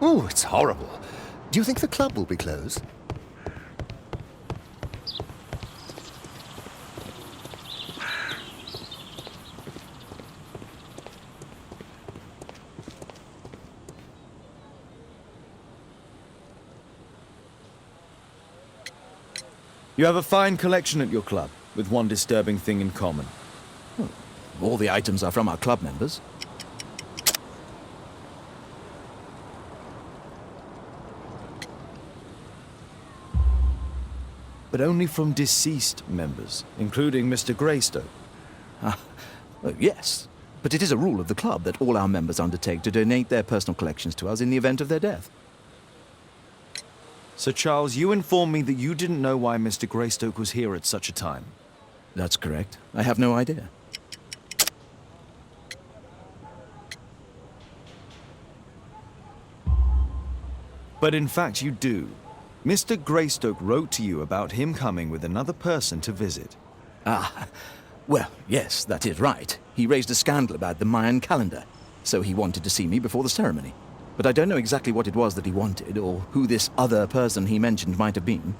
Oh, it's horrible. Do you think the club will be closed? You have a fine collection at your club, with one disturbing thing in common. Well, all the items are from our club members. But only from deceased members, including Mr. Greystoke. Yes, but it is a rule of the club that all our members undertake to donate their personal collections to us in the event of their death. Sir Charles, you informed me that you didn't know why Mr. Greystoke was here at such a time. That's correct. I have no idea. But in fact you do. Mr. Greystoke wrote to you about him coming with another person to visit. Well, yes, that is right. He raised a scandal about the Mayan calendar, so he wanted to see me before the ceremony. But I don't know exactly what it was that he wanted, or who this other person he mentioned might have been.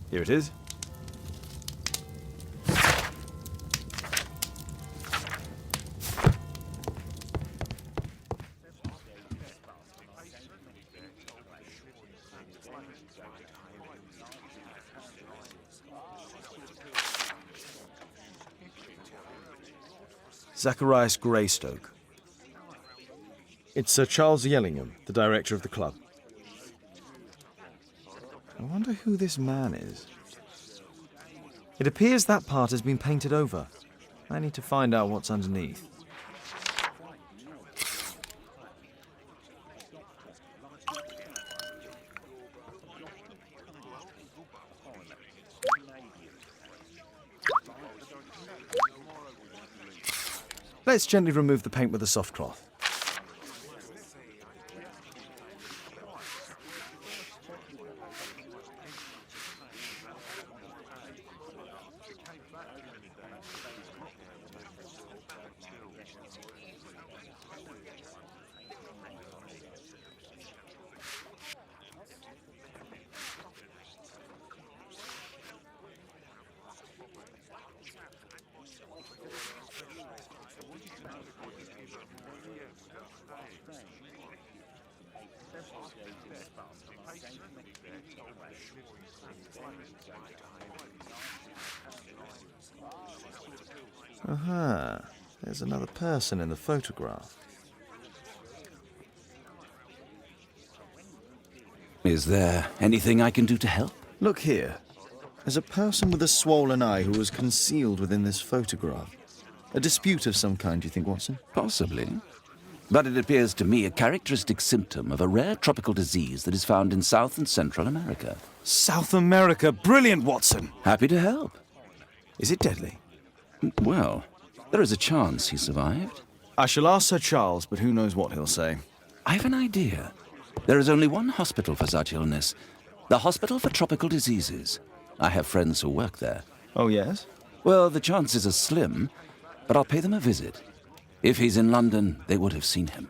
Here it is. Zacharias Greystoke. It's Sir Charles Yellingham, the director of the club. I wonder who this man is. It appears that part has been painted over. I need to find out what's underneath. Let's gently remove the paint with a soft cloth. Aha, there's another person in the photograph. Is there anything I can do to help? Look here. There's a person with a swollen eye who was concealed within this photograph. A dispute of some kind, do you think, Watson? Possibly. But it appears to me a characteristic symptom of a rare tropical disease that is found in South and Central America. South America! Brilliant, Watson! Happy to help. Is it deadly? Well, there is a chance he survived. I shall ask Sir Charles, but who knows what he'll say. I have an idea. There is only one hospital for such illness. The Hospital for Tropical Diseases. I have friends who work there. Oh, yes? Well, the chances are slim, but I'll pay them a visit. If he's in London, they would have seen him.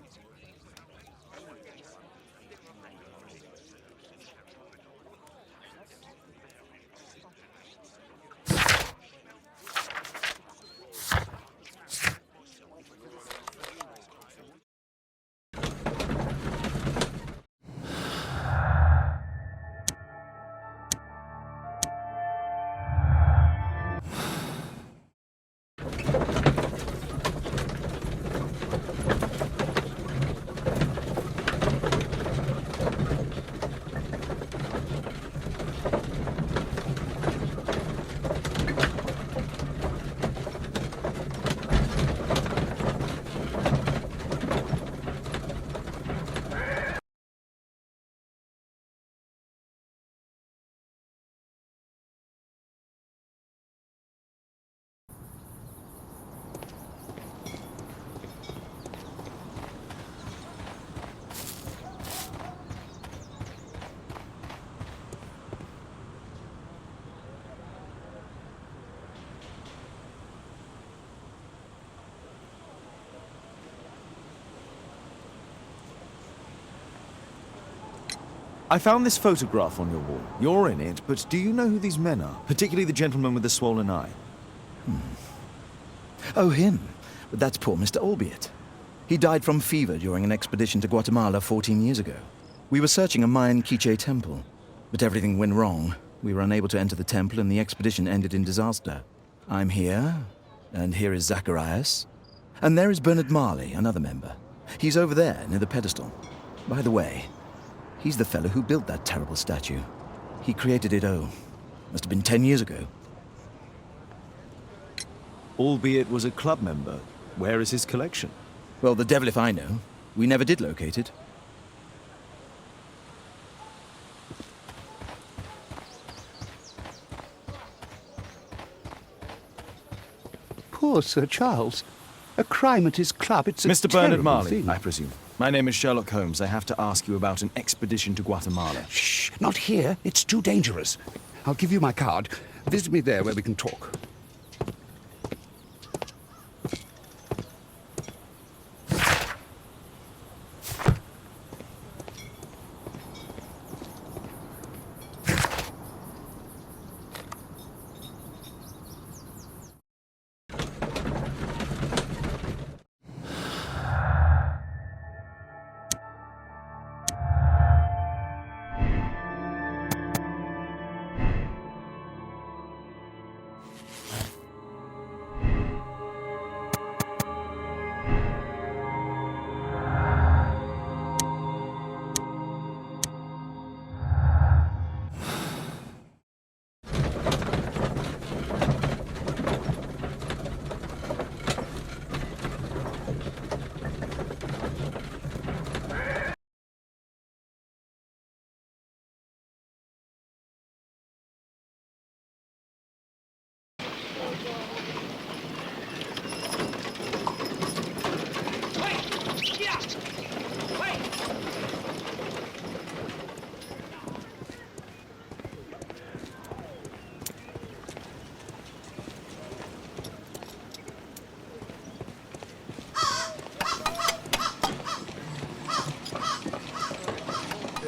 I found this photograph on your wall. You're in it, but do you know who these men are? Particularly the gentleman with the swollen eye. Oh, him. But that's poor Mr. Albiot. He died from fever during an expedition to Guatemala 14 years ago. We were searching a Mayan Quiche temple, but everything went wrong. We were unable to enter the temple and the expedition ended in disaster. I'm here, and here is Zacharias. And there is Bernard Marley, another member. He's over there, near the pedestal. By the way, he's the fellow who built that terrible statue. He created it, must have been 10 years ago. Albeit was a club member. Where is his collection? Well, the devil if I know. We never did locate it. Poor Sir Charles. A crime at his club, it's a Mr. Bernard terrible Marley, thing. I presume. My name is Sherlock Holmes. I have to ask you about an expedition to Guatemala. Shh, not here. It's too dangerous. I'll give you my card. Visit me there where we can talk.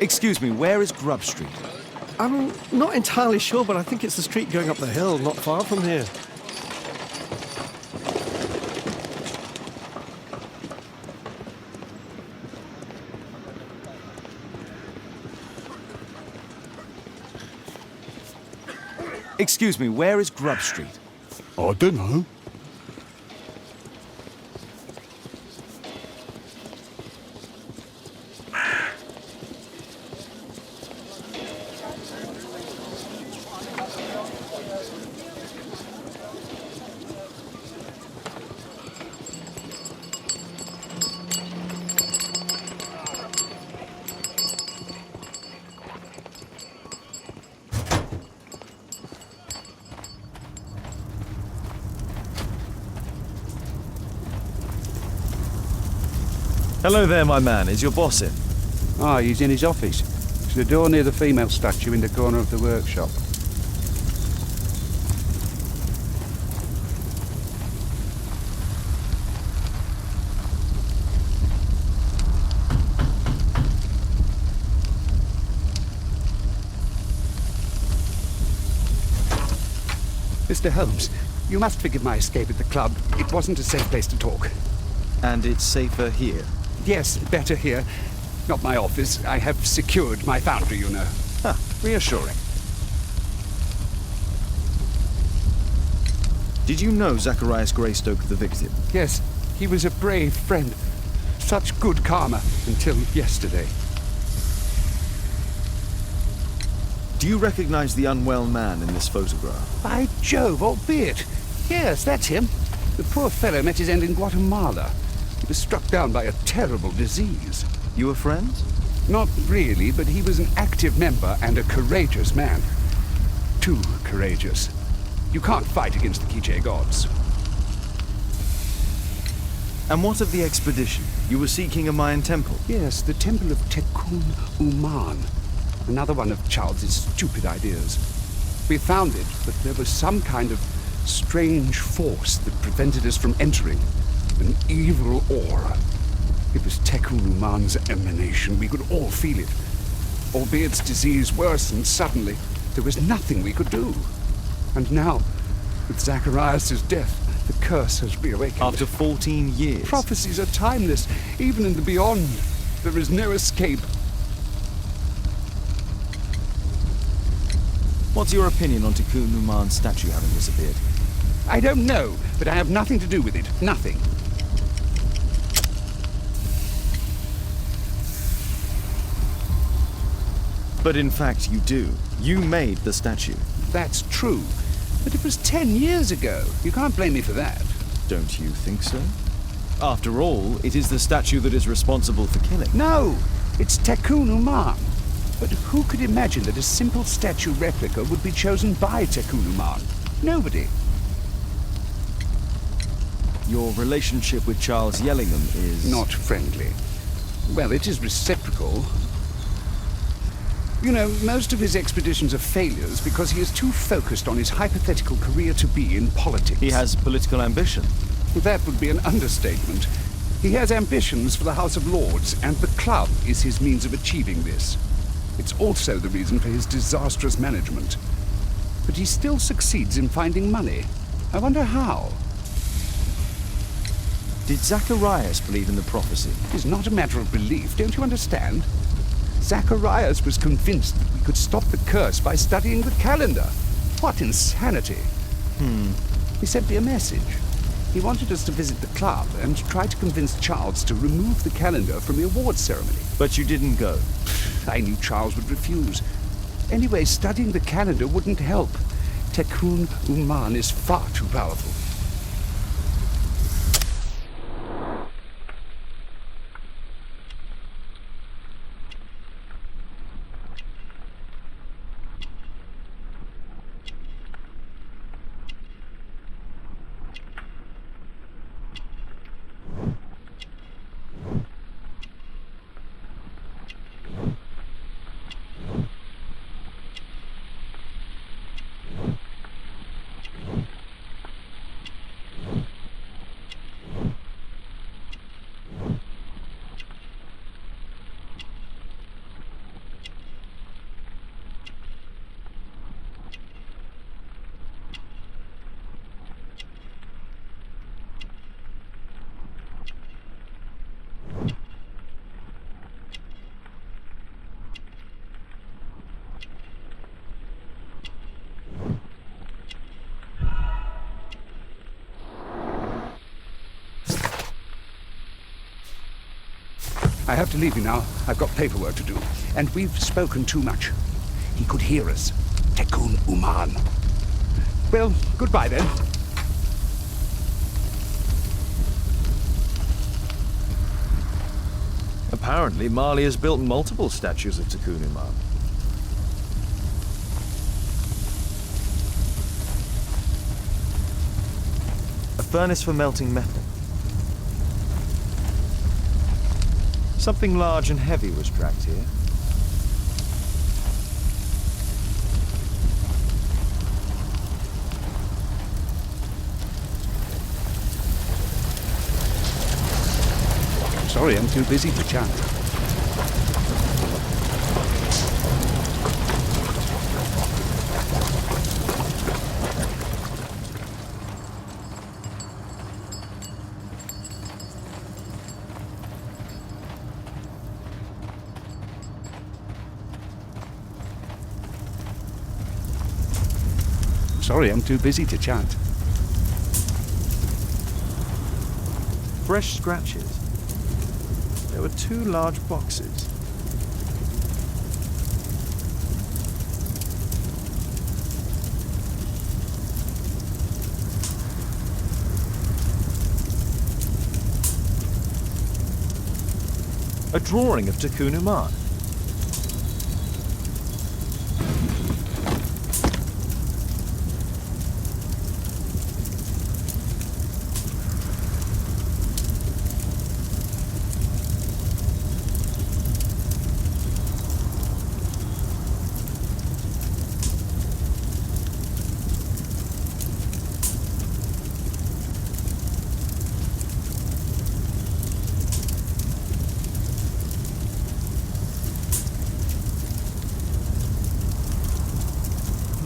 Excuse me, where is Grub Street? I'm not entirely sure, but I think it's the street going up the hill, not far from here. Excuse me, where is Grub Street? I don't know. Hello there, my man. Is your boss in? Ah, he's in his office. It's the door near the female statue in the corner of the workshop. Mr. Holmes, you must forgive my escape at the club. It wasn't a safe place to talk. And it's safer here. Yes, better here. Not my office. I have secured my foundry, you know. Reassuring. Did you know Zacharias Greystoke, the victim? Yes, he was a brave friend. Such good karma until yesterday. Do you recognize the unwell man in this photograph? By Jove, albeit. Yes, that's him. The poor fellow met his end in Guatemala. He was struck down by a terrible disease. You were friends? Not really, but he was an active member and a courageous man. Too courageous. You can't fight against the Quiche gods. And what of the expedition? You were seeking a Mayan temple. Yes, the temple of Tekun Uman. Another one of Charles's stupid ideas. We found it, but there was some kind of strange force that prevented us from entering. An evil aura. It was Tekun Uman's emanation. We could all feel it. Albeit its disease worsened suddenly, there was nothing we could do. And now, with Zacharias' death, the curse has reawakened. After 14 years. Prophecies are timeless, even in the beyond. There is no escape. What's your opinion on Tekun Uman's statue having disappeared? I don't know, but I have nothing to do with it. Nothing. But in fact, you do. You made the statue. That's true. But it was 10 years ago. You can't blame me for that. Don't you think so? After all, it is the statue that is responsible for killing. No! It's Tekun Uman. But who could imagine that a simple statue replica would be chosen by Tekun Uman? Nobody. Your relationship with Charles Yellingham is... Not friendly. Well, it is reciprocal. You know, most of his expeditions are failures because he is too focused on his hypothetical career to be in politics. He has political ambition. That would be an understatement. He has ambitions for the House of Lords, and the club is his means of achieving this. It's also the reason for his disastrous management. But he still succeeds in finding money. I wonder how. Did Zacharias believe in the prophecy? It's not a matter of belief, don't you understand? Zacharias was convinced that we could stop the curse by studying the calendar. What insanity! He sent me a message. He wanted us to visit the club and try to convince Charles to remove the calendar from the awards ceremony. But you didn't go. I knew Charles would refuse. Anyway, studying the calendar wouldn't help. Tekun Uman is far too powerful. I have to leave you now. I've got paperwork to do. And we've spoken too much. He could hear us. Tekun Uman. Well, goodbye then. Apparently, Marley has built multiple statues of Tekun Uman. A furnace for melting metal. Something large and heavy was dragged here. Sorry, I'm too busy to chat. Sorry, I'm too busy to chat. Fresh scratches. There were 2 large boxes. A drawing of Tikkun Uman.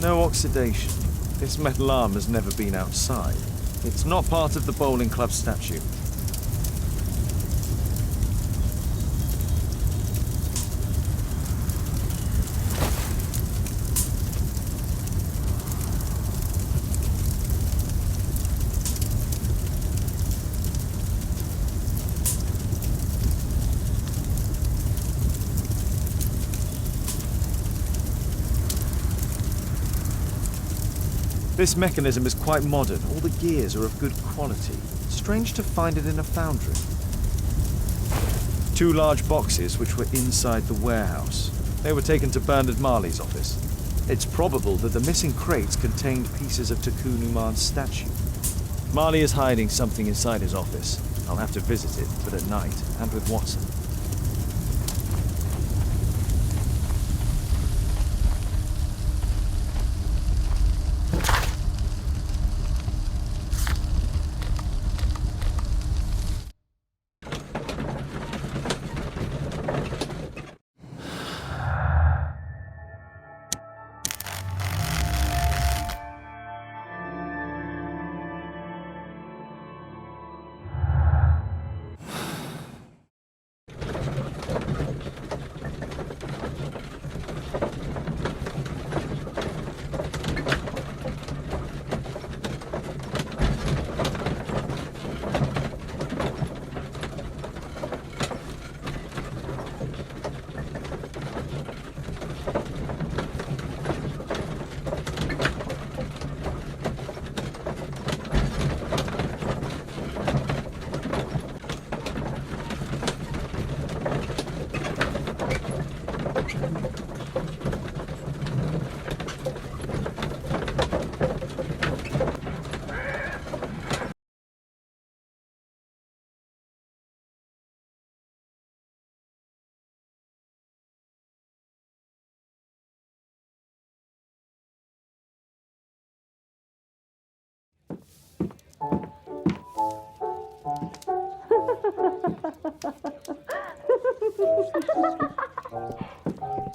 No oxidation. This metal arm has never been outside. It's not part of the bowling club statue. This mechanism is quite modern. All the gears are of good quality. Strange to find it in a foundry. 2 large boxes which were inside the warehouse. They were taken to Bernard Marley's office. It's probable that the missing crates contained pieces of Tikkun Uman's statue. Marley is hiding something inside his office. I'll have to visit it, but at night, and with Watson.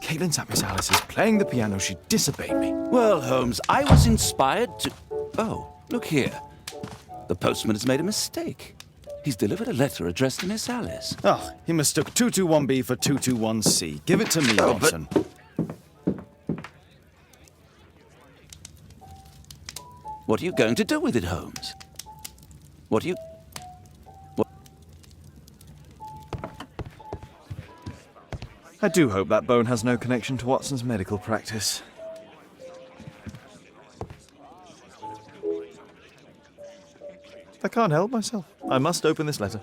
Caitlin's at Miss Alice's playing the piano. She disobeyed me. Well, Holmes, I was inspired to... Oh, look here. The postman has made a mistake. He's delivered a letter addressed to Miss Alice. Oh, he mistook 221B for 221C. Give it to me, Oh, but- Watson. What are you going to do with it, Holmes? What are you... I do hope that bone has no connection to Watson's medical practice. I can't help myself. I must open this letter.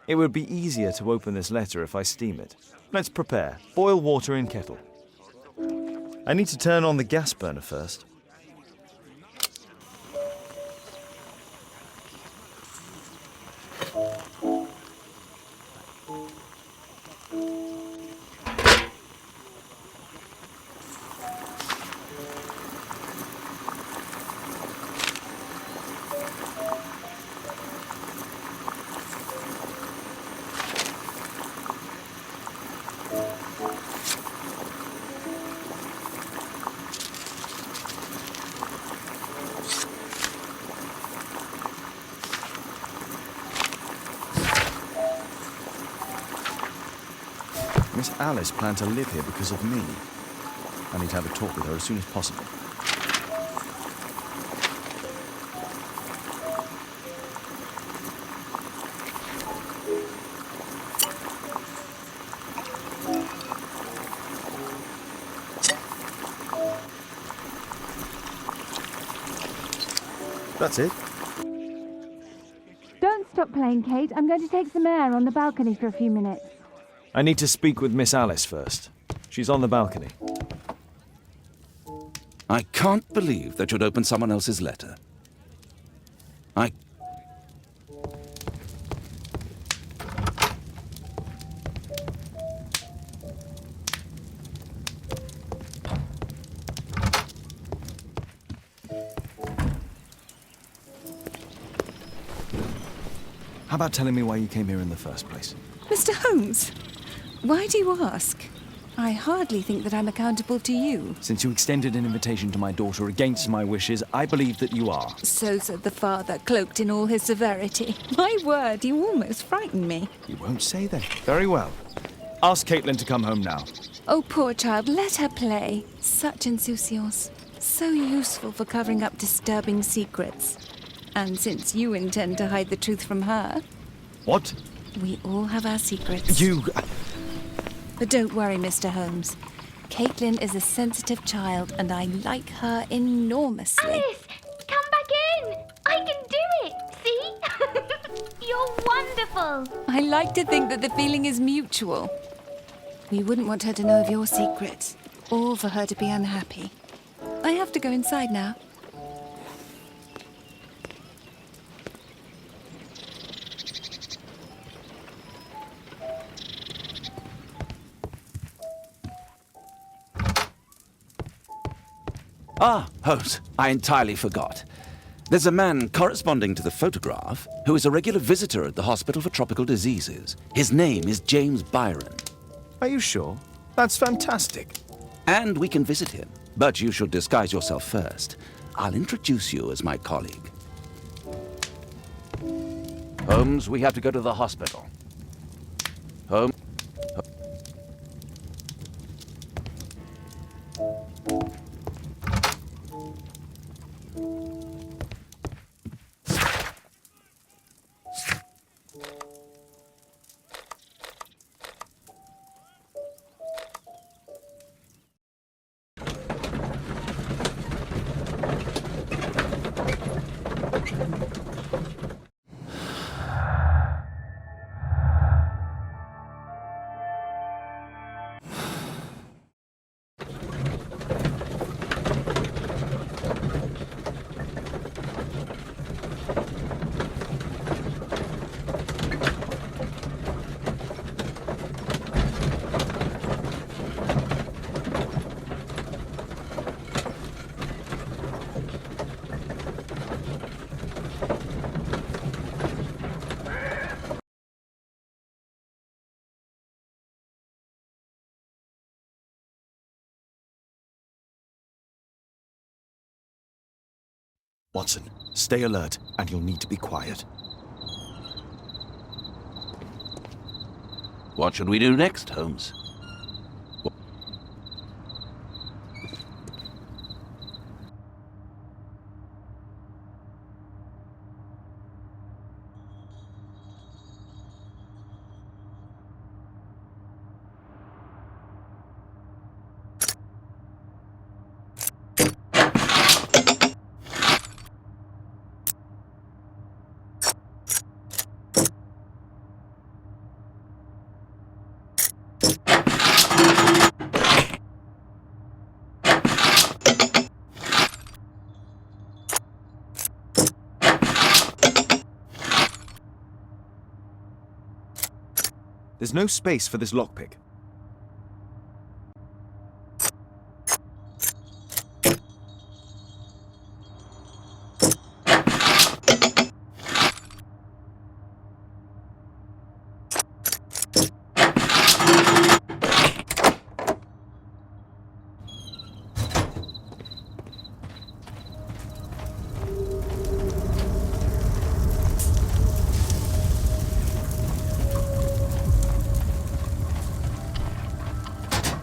It would be easier to open this letter if I steam it. Let's prepare. Boil water in kettle. I need to turn on the gas burner first. Miss Alice planned to live here because of me. I need to have a talk with her as soon as possible. That's it. Don't stop playing, Kate. I'm going to take some air on the balcony for a few minutes. I need to speak with Miss Alice first. She's on the balcony. I can't believe that you'd open someone else's letter. How about telling me why you came here in the first place? Mr. Holmes, why do you ask? I hardly think that I'm accountable to you. Since you extended an invitation to my daughter against my wishes, I believe that you are. So said the father, cloaked in all his severity. My word, you almost frightened me. You won't say then. Very well. Ask Caitlin to come home now. Oh, poor child, let her play. Such insouciance. So useful for covering up disturbing secrets. And since you intend to hide the truth from her... What? We all have our secrets. You... But don't worry, Mr. Holmes. Caitlin is a sensitive child, and I like her enormously. Alice, come back in. I can do it. See? You're wonderful. I like to think that the feeling is mutual. We wouldn't want her to know of your secret, or for her to be unhappy. I have to go inside now. Ah, Holmes, I entirely forgot. There's a man corresponding to the photograph who is a regular visitor at the Hospital for Tropical Diseases. His name is James Byron. Are you sure? That's fantastic. And we can visit him, but you should disguise yourself first. I'll introduce you as my colleague. Holmes, we have to go to the hospital. Holmes. Watson, stay alert, and you'll need to be quiet. What should we do next, Holmes? There's no space for this lockpick.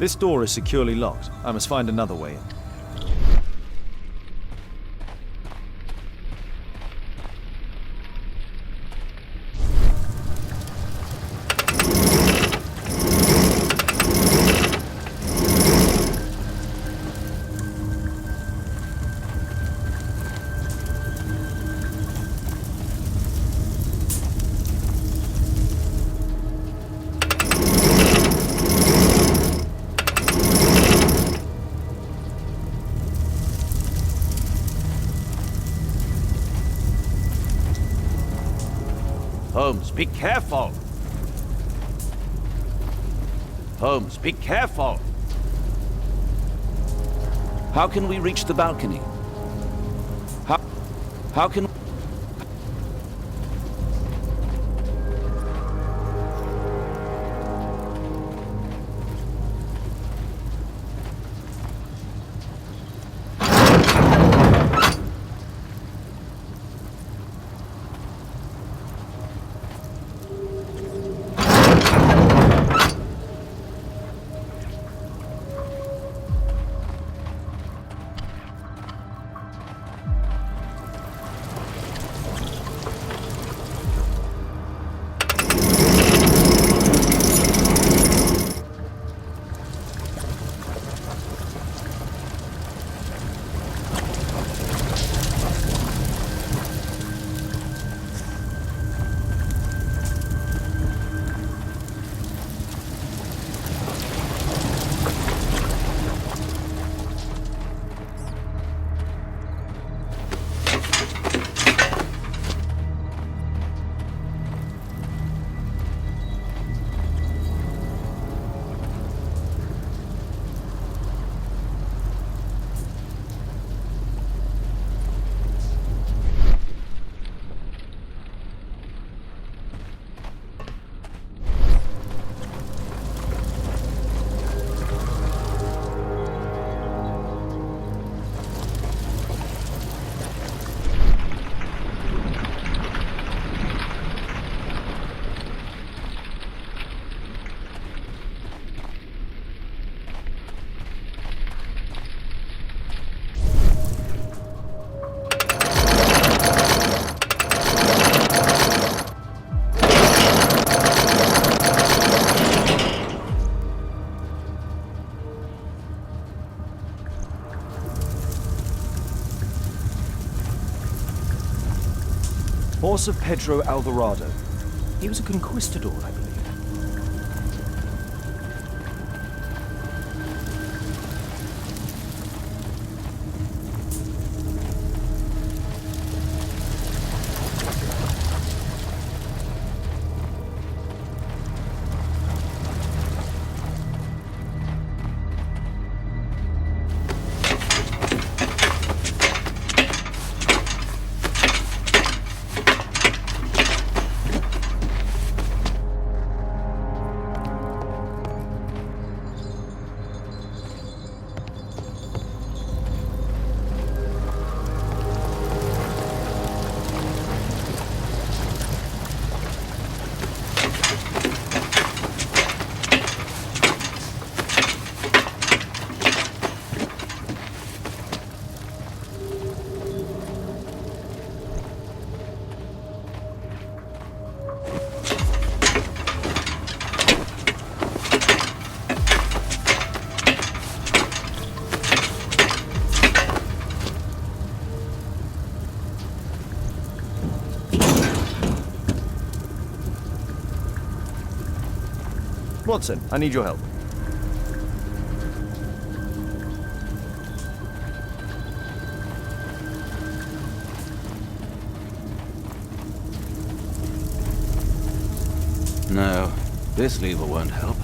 This door is securely locked. I must find another way in. Holmes, be careful! Holmes, be careful! How can we reach the balcony? How can... Horse of Pedro Alvarado. He was a conquistador, I believe. Watson, I need your help. No, this lever won't help.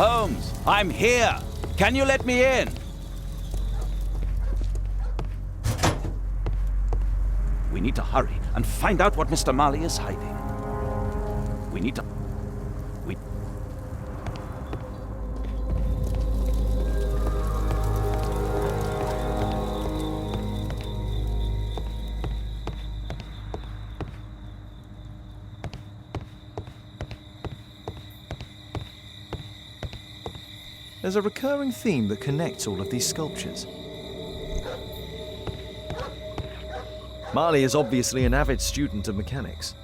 Holmes, I'm here. Can you let me in? We need to hurry and find out what Mr. Marley is hiding. We need to... We... There's a recurring theme that connects all of these sculptures. Marley is obviously an avid student of mechanics.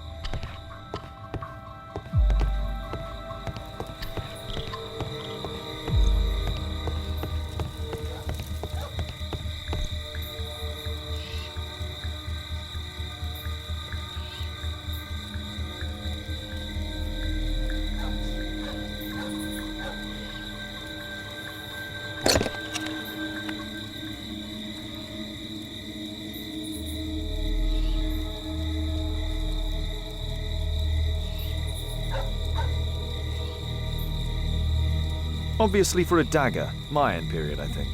Obviously for a dagger. Mayan period, I think.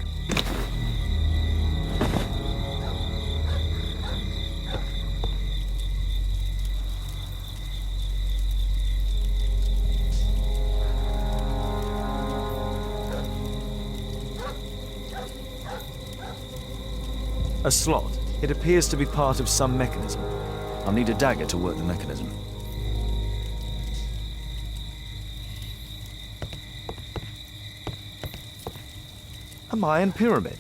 A slot. It appears to be part of some mechanism. I'll need a dagger to work the mechanism. A Mayan pyramid.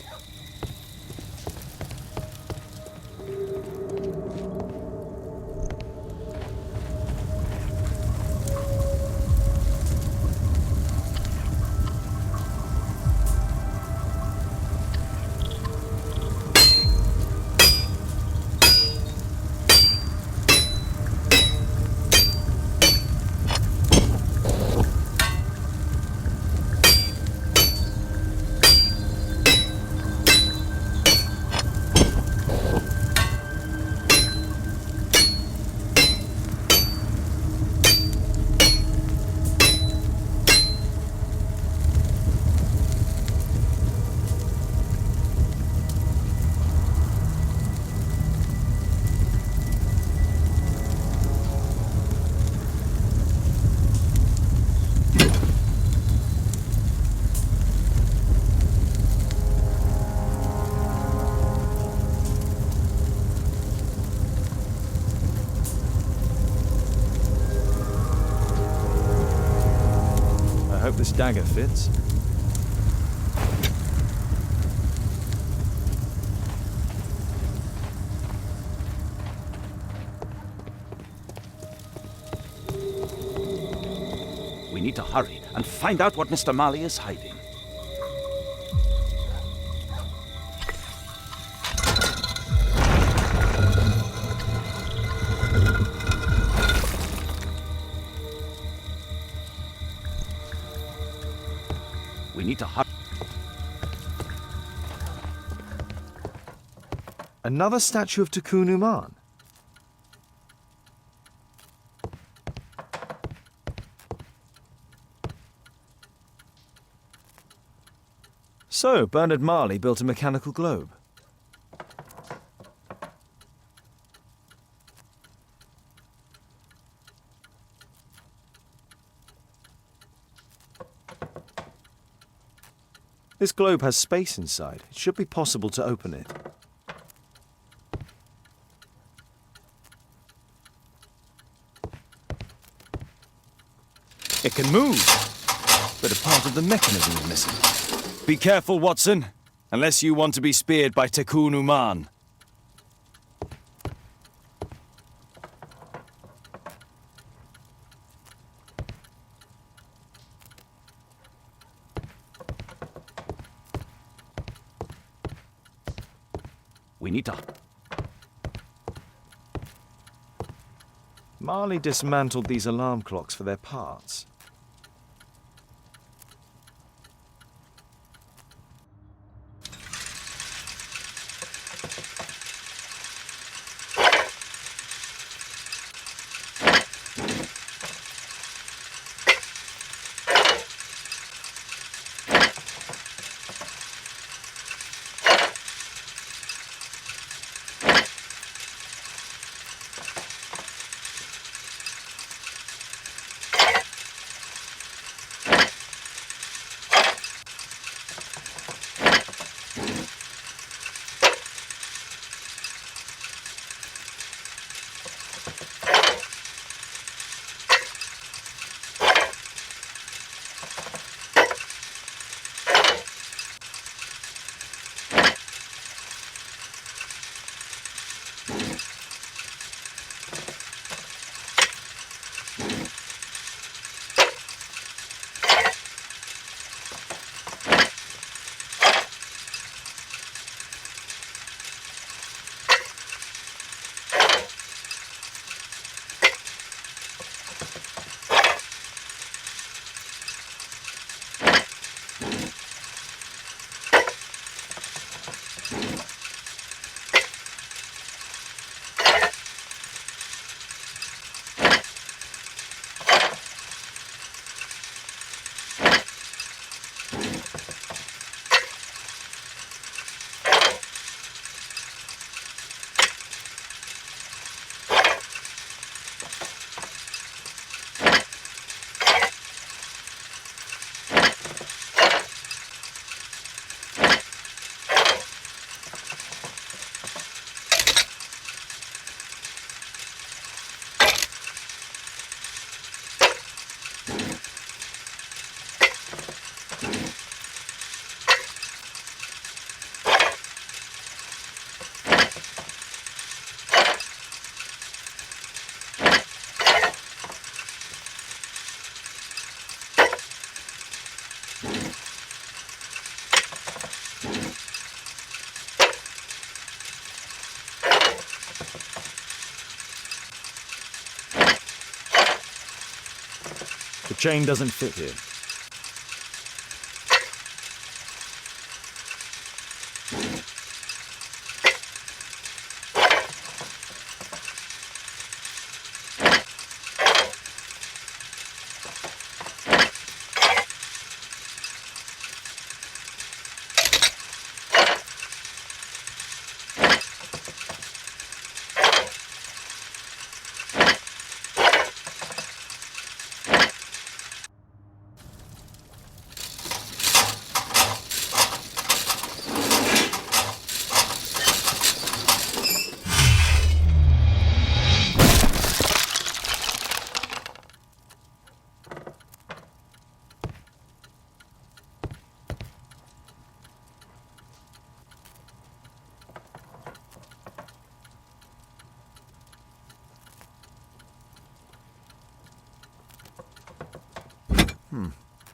I hope this dagger fits. We need to hurry and find out what Mr. Marley is hiding. We need to hurry. Another statue of Tikkun Uman. So, Bernard Marley built a mechanical globe. This globe has space inside. It should be possible to open it. It can move, but a part of the mechanism is missing. Be careful, Watson, unless you want to be speared by Tikkun Uman. We need to... Marley dismantled these alarm clocks for their parts. The chain doesn't fit here.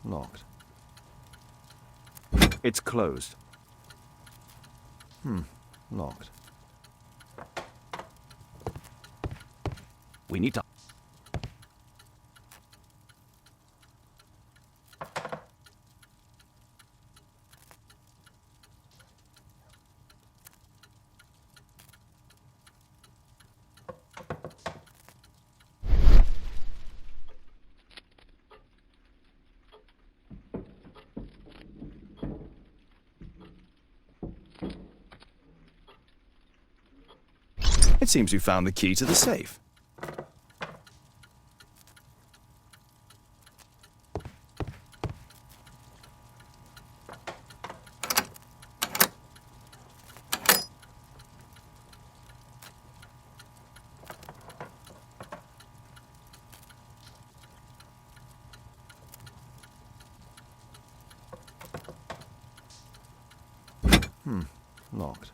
Locked. It's closed. Locked. We need to... It seems we found the key to the safe. Locked.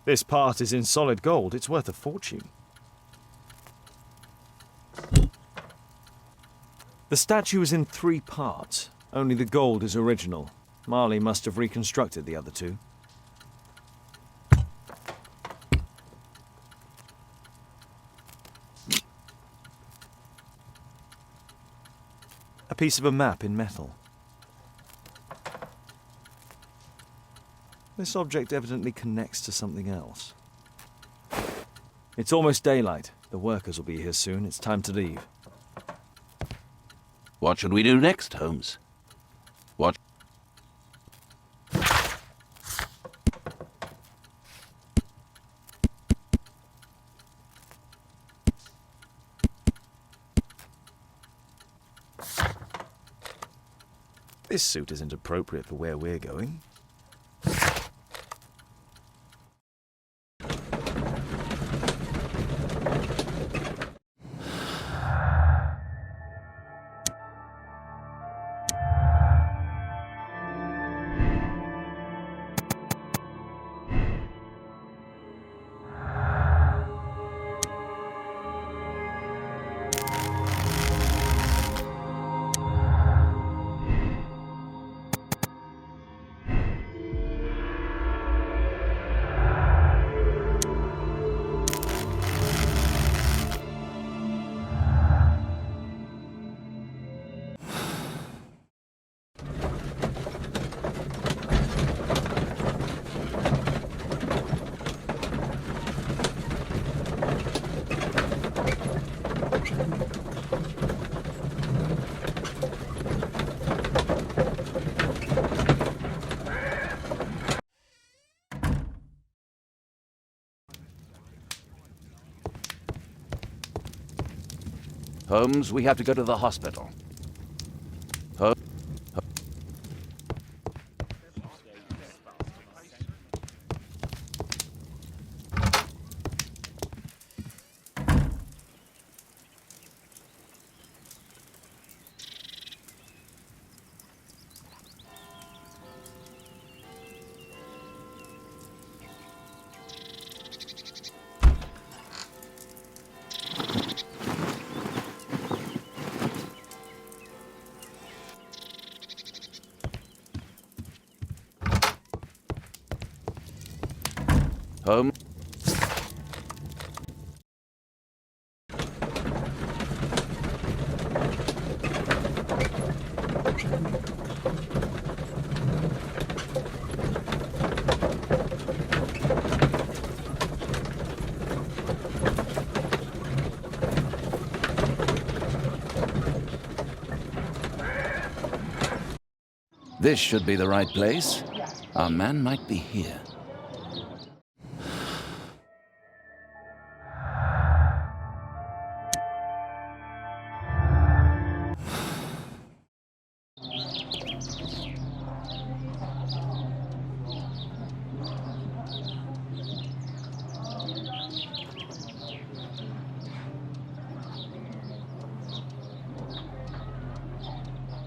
This part is in solid gold. It's worth a fortune. The statue is in 3 parts. Only the gold is original. Marley must have reconstructed the other 2. A piece of a map in metal. This object evidently connects to something else. It's almost daylight. The workers will be here soon. It's time to leave. What should we do next, Holmes? What? This suit isn't appropriate for where we're going. Holmes, we have to go to the hospital. Holmes. This should be the right place. Our man might be here.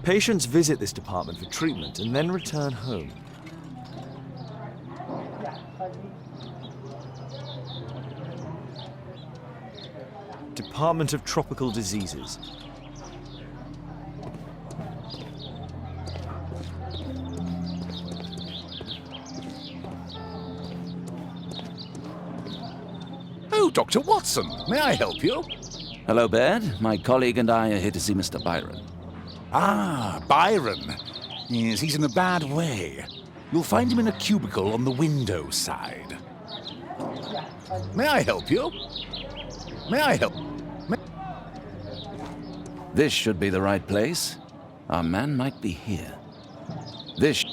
Patients visit this department for treatment and then return home. Department of Tropical Diseases. Oh, Dr. Watson, may I help you? Hello, Baird. My colleague and I are here to see Mr. Byron. Ah, Byron. Yes, he's in a bad way. You'll find him in a cubicle on the window side. May I help you? May I help? This should be the right place. Our man might be here. This...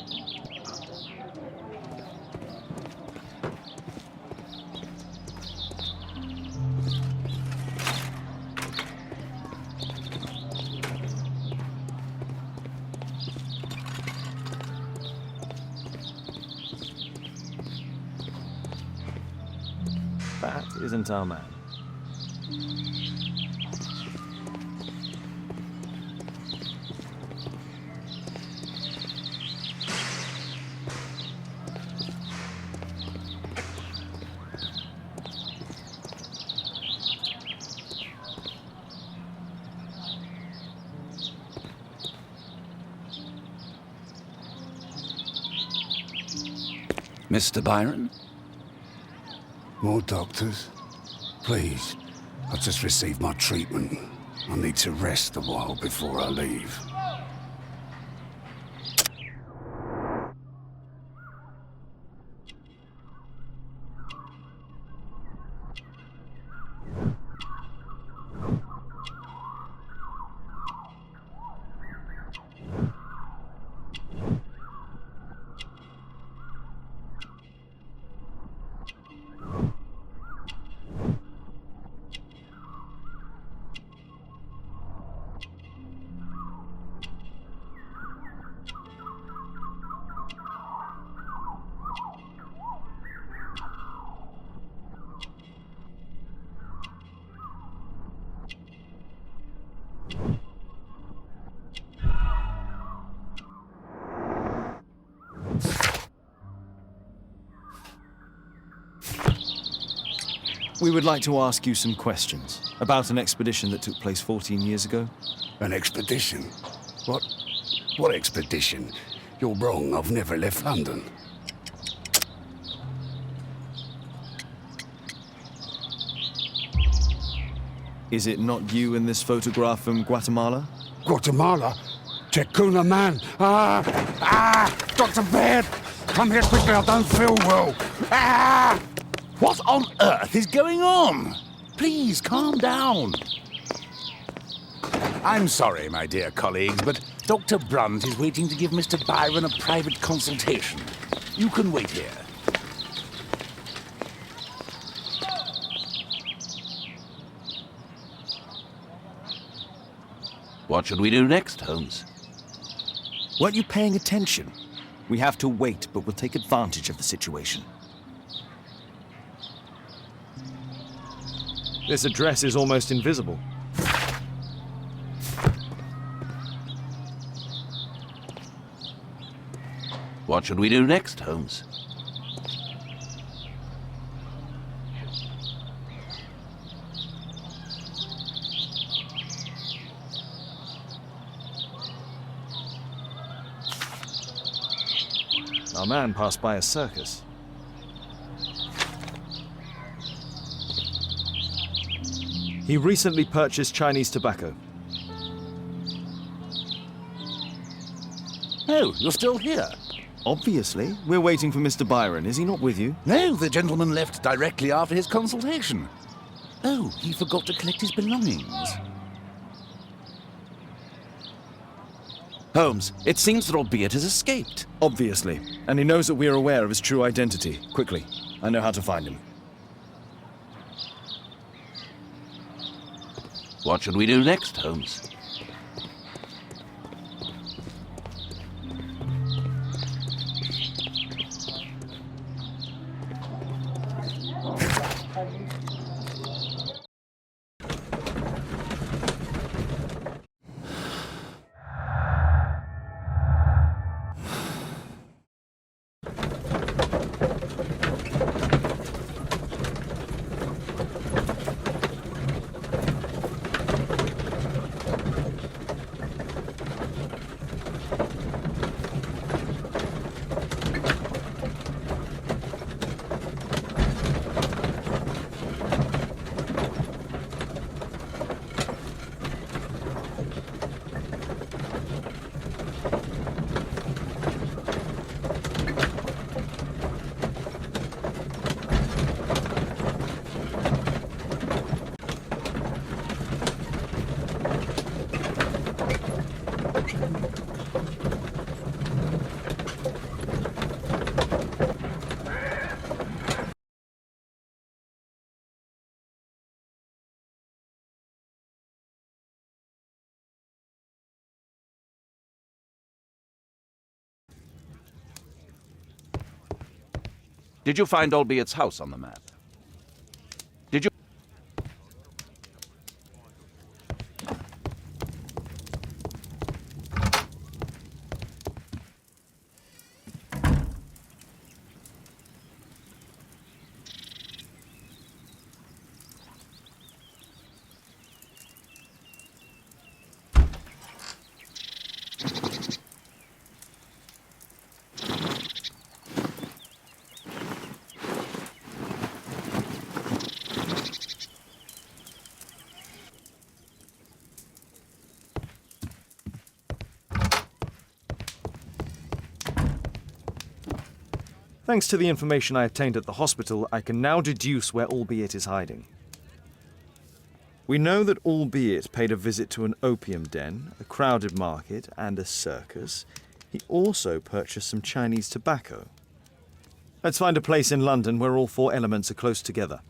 That isn't our man. Mr. Byron? More doctors? Please. I've just received my treatment. I need to rest a while before I leave. We would like to ask you some questions about an expedition that took place 14 years ago. An expedition? What expedition? You're wrong. I've never left London. Is it not you in this photograph from Guatemala? Guatemala? Checuna man! Dr. Baird! Come here quickly, I don't feel well! What on earth is going on? Please, calm down. I'm sorry, my dear colleagues, but Dr. Brunt is waiting to give Mr. Byron a private consultation. You can wait here. What should we do next, Holmes? Weren't you paying attention? We have to wait, but we'll take advantage of the situation. This address is almost invisible. What should we do next, Holmes? Our man passed by a circus. He recently purchased Chinese tobacco. Oh, you're still here? Obviously. We're waiting for Mr. Byron. Is he not with you? No, the gentleman left directly after his consultation. Oh, he forgot to collect his belongings. Holmes, it seems that albeit has escaped. Obviously. And he knows that we are aware of his true identity. Quickly, I know how to find him. What should we do next, Holmes? Did you find Albiet's house on the map? Did you? Thanks to the information I obtained at the hospital, I can now deduce where Albiet is hiding. We know that Albiet paid a visit to an opium den, a crowded market, and a circus. He also purchased some Chinese tobacco. Let's find a place in London where all four elements are close together.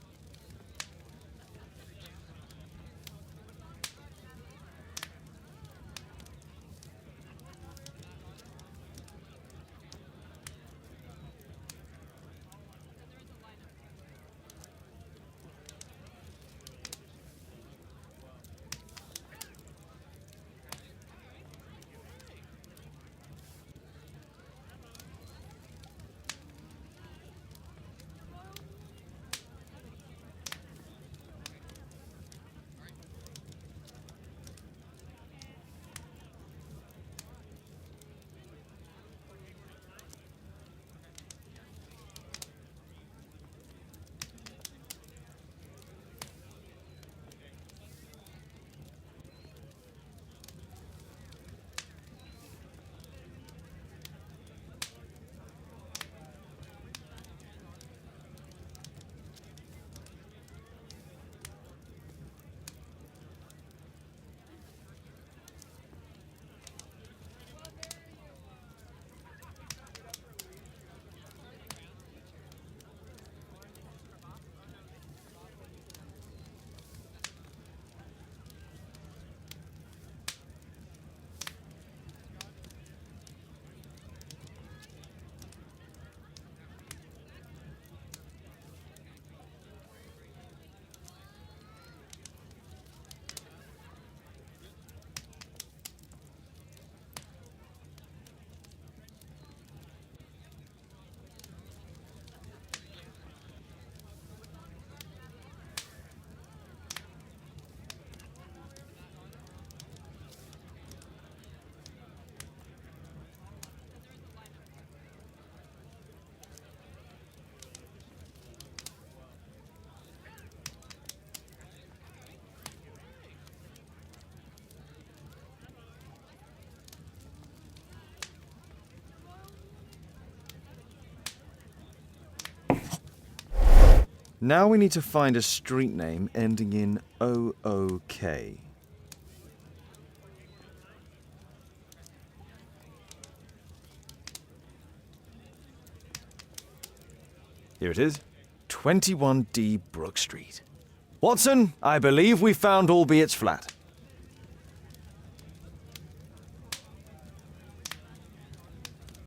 Now we need to find a street name ending in OOK. Here it is. 21D Brook Street. Watson, I believe we found Albeit's flat.